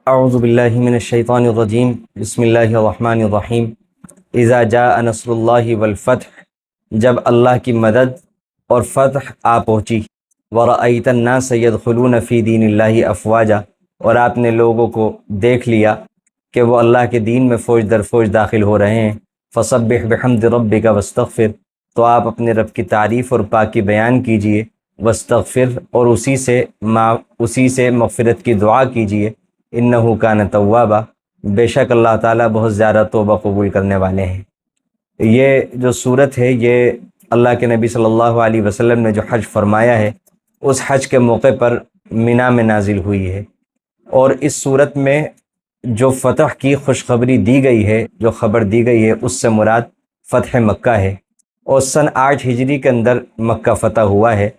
اعوذ باللہ من الشیطان الرجیم بسم اللہ الرحمن الرحیم اذا جاء نصر اللہ والفتح، جب اللہ کی مدد اور فتح آ پہنچی، ورأیت الناس يدخلون فی دین اللہ افواجا، اور آپ نے لوگوں کو دیکھ لیا کہ وہ اللہ کے دین میں فوج در فوج داخل ہو رہے ہیں، فسبح بحمد ربک واستغفر، تو آپ اپنے رب کی تعریف اور پاکی بیان کیجئے، واستغفر، اور اسی سے مغفرت کی دعا کیجئے، انہ کان توابا، بے شک اللہ تعالیٰ بہت زیادہ توبہ قبول کرنے والے ہیں۔ یہ جو صورت ہے یہ اللہ کے نبی صلی اللہ علیہ وسلم نے جو حج فرمایا ہے اس حج کے موقع پر مینا میں نازل ہوئی ہے، اور اس صورت میں جو فتح کی خوشخبری دی گئی ہے، جو خبر دی گئی ہے، اس سے مراد فتح مکہ ہے، اور سن 8 ہجری کے اندر مکہ فتح ہوا ہے۔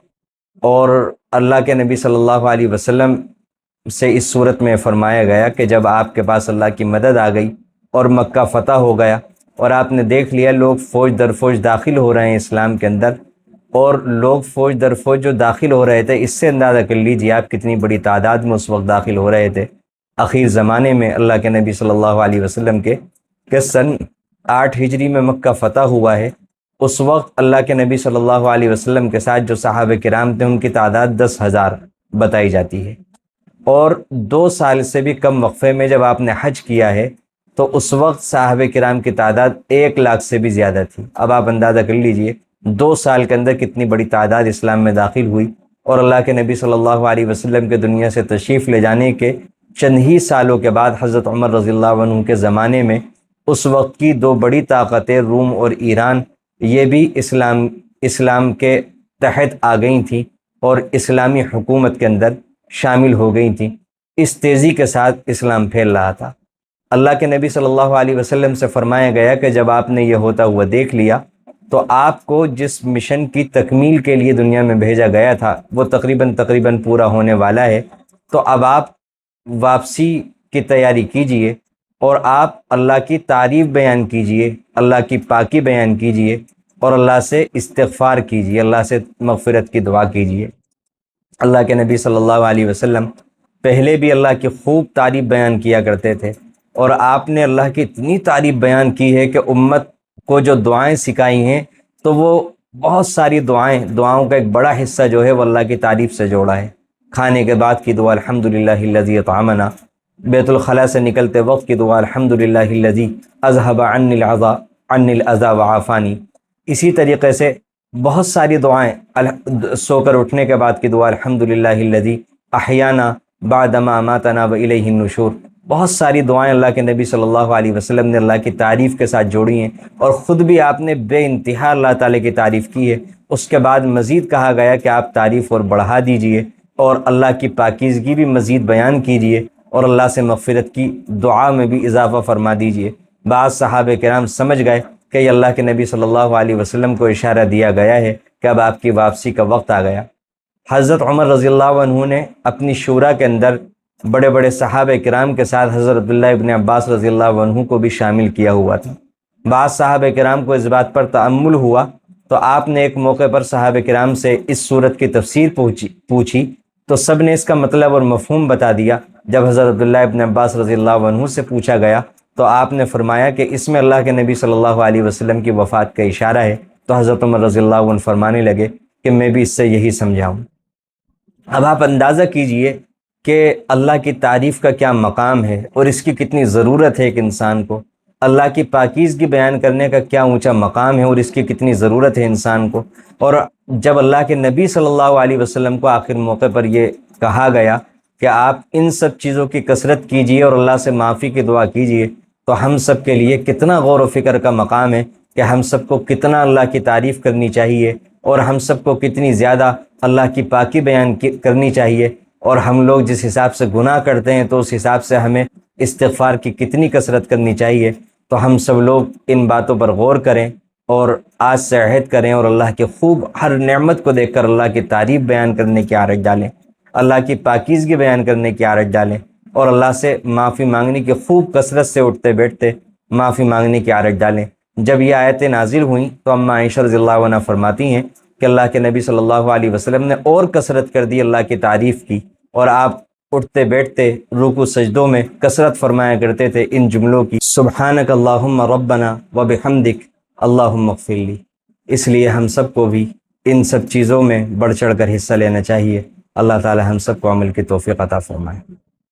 اور اللہ کے نبی صلی اللہ علیہ وسلم سے اس صورت میں فرمایا گیا کہ جب آپ کے پاس اللہ کی مدد آ گئی اور مکہ فتح ہو گیا اور آپ نے دیکھ لیا لوگ فوج در فوج داخل ہو رہے ہیں اسلام کے اندر، اور لوگ فوج در فوج جو داخل ہو رہے تھے، اس سے اندازہ کر لیجیے آپ کتنی بڑی تعداد میں اس وقت داخل ہو رہے تھے اخیر زمانے میں اللہ کے نبی صلی اللہ علیہ وسلم کے، کہ سن 8 ہجری میں مکہ فتح ہوا ہے۔ اس وقت اللہ کے نبی صلی اللہ علیہ وسلم کے ساتھ جو صحابہ کرام تھے ان کی تعداد 10,000 بتائی جاتی ہے، اور 2 سال سے بھی کم وقفے میں جب آپ نے حج کیا ہے تو اس وقت صحابہ کرام کی تعداد 1 لاکھ سے بھی زیادہ تھی۔ اب آپ اندازہ کر لیجئے 2 سال کے اندر کتنی بڑی تعداد اسلام میں داخل ہوئی، اور اللہ کے نبی صلی اللہ علیہ وسلم کے دنیا سے تشریف لے جانے کے چند ہی سالوں کے بعد حضرت عمر رضی اللہ عنہ کے زمانے میں اس وقت کی 2 بڑی طاقتیں روم اور ایران، یہ بھی اسلام کے تحت آ گئی تھیں اور اسلامی حکومت کے اندر شامل ہو گئی تھیں۔ اس تیزی کے ساتھ اسلام پھیل رہا تھا۔ اللہ کے نبی صلی اللہ علیہ وسلم سے فرمایا گیا کہ جب آپ نے یہ ہوتا ہوا دیکھ لیا تو آپ کو جس مشن کی تکمیل کے لیے دنیا میں بھیجا گیا تھا وہ تقریباً پورا ہونے والا ہے، تو اب آپ واپسی کی تیاری کیجئے اور آپ اللہ کی تعریف بیان کیجئے، اللہ کی پاکی بیان کیجئے، اور اللہ سے استغفار کیجئے، اللہ سے مغفرت کی دعا کیجئے۔ اللہ کے نبی صلی اللہ علیہ وسلم پہلے بھی اللہ کی خوب تعریف بیان کیا کرتے تھے، اور آپ نے اللہ کی اتنی تعریف بیان کی ہے کہ امت کو جو دعائیں سکھائی ہیں تو وہ بہت ساری دعاؤں کا ایک بڑا حصہ جو ہے وہ اللہ کی تعریف سے جوڑا ہے۔ کھانے کے بعد کی دعا الحمدللہ الذی اطعمنا، بیت الخلاء سے نکلتے وقت کی دعا الحمدللہ الذی اذهب عنی الاذى وعافانی، اسی طریقے سے بہت ساری دعائیں، سو کر اٹھنے کے بعد کی دعا الحمدللہ الذی احیانا بعدما اماتنا والیہ النشور، بہت ساری دعائیں اللہ کے نبی صلی اللہ علیہ وسلم نے اللہ کی تعریف کے ساتھ جوڑی ہیں، اور خود بھی آپ نے بے انتہا اللہ تعالیٰ کی تعریف کی ہے۔ اس کے بعد مزید کہا گیا کہ آپ تعریف اور بڑھا دیجئے اور اللہ کی پاکیزگی بھی مزید بیان کیجئے، اور اللہ سے مغفرت کی دعا میں بھی اضافہ فرما دیجئے۔ بعض صحابہ کرام سمجھ گئے کہ یہ اللہ کے نبی صلی اللہ علیہ وسلم کو اشارہ دیا گیا ہے کہ اب آپ کی واپسی کا وقت آ گیا۔ حضرت عمر رضی اللہ عنہ نے اپنی شورا کے اندر بڑے بڑے صحابہ کرام کے ساتھ حضرت عبداللہ ابن عباس رضی اللہ عنہ کو بھی شامل کیا ہوا تھا۔ بعض صحابہ کرام کو اس بات پر تأمل ہوا تو آپ نے ایک موقع پر صحابہ کرام سے اس صورت کی تفسیر پوچھی تو سب نے اس کا مطلب اور مفہوم بتا دیا۔ جب حضرت عبداللہ ابن عباس رضی اللہ عنہ سے پوچھا گیا تو آپ نے فرمایا کہ اس میں اللہ کے نبی صلی اللہ علیہ وسلم کی وفات کا اشارہ ہے، تو حضرت عمر رضی اللہ عنہ فرمانے لگے کہ میں بھی اس سے یہی سمجھاؤں۔ اب آپ اندازہ کیجئے کہ اللہ کی تعریف کا کیا مقام ہے اور اس کی کتنی ضرورت ہے ایک انسان کو، اللہ کی پاکیزگی بیان کرنے کا کیا اونچا مقام ہے اور اس کی کتنی ضرورت ہے انسان کو۔ اور جب اللہ کے نبی صلی اللہ علیہ وسلم کو آخر موقع پر یہ کہا گیا کہ آپ ان سب چیزوں کی کثرت کیجئے اور اللہ سے معافی کی دعا کیجئے، تو ہم سب کے لیے کتنا غور و فکر کا مقام ہے کہ ہم سب کو کتنا اللہ کی تعریف کرنی چاہیے، اور ہم سب کو کتنی زیادہ اللہ کی پاکی بیان کرنی چاہیے، اور ہم لوگ جس حساب سے گناہ کرتے ہیں تو اس حساب سے ہمیں استغفار کی کتنی کثرت کرنی چاہیے۔ تو ہم سب لوگ ان باتوں پر غور کریں اور آج سے عہد کریں، اور اللہ کے خوب ہر نعمت کو دیکھ کر اللہ کی تعریف بیان کرنے کی عادت ڈالیں، اللہ کی پاکیزگی بیان کرنے کی عادت ڈالیں، اور اللہ سے معافی مانگنے کی خوب کثرت سے اٹھتے بیٹھتے معافی مانگنے کی عادت ڈالیں۔ جب یہ آیتیں نازل ہوئیں تو اماں عائشہ رضی اللہ عنہ فرماتی ہیں کہ اللہ کے نبی صلی اللہ علیہ وسلم نے اور کثرت کر دی اللہ کی تعریف کی، اور آپ اٹھتے بیٹھتے رکوع سجدوں میں کثرت فرمایا کرتے تھے ان جملوں کی، سبحانک اللہم ربنا وبحمدک اللہم اغفر لی۔ اس لیے ہم سب کو بھی ان سب چیزوں میں بڑھ چڑھ کر حصہ لینا چاہیے۔ اللہ تعالی ہم سب کو عمل کی توفیق عطا فرمائے۔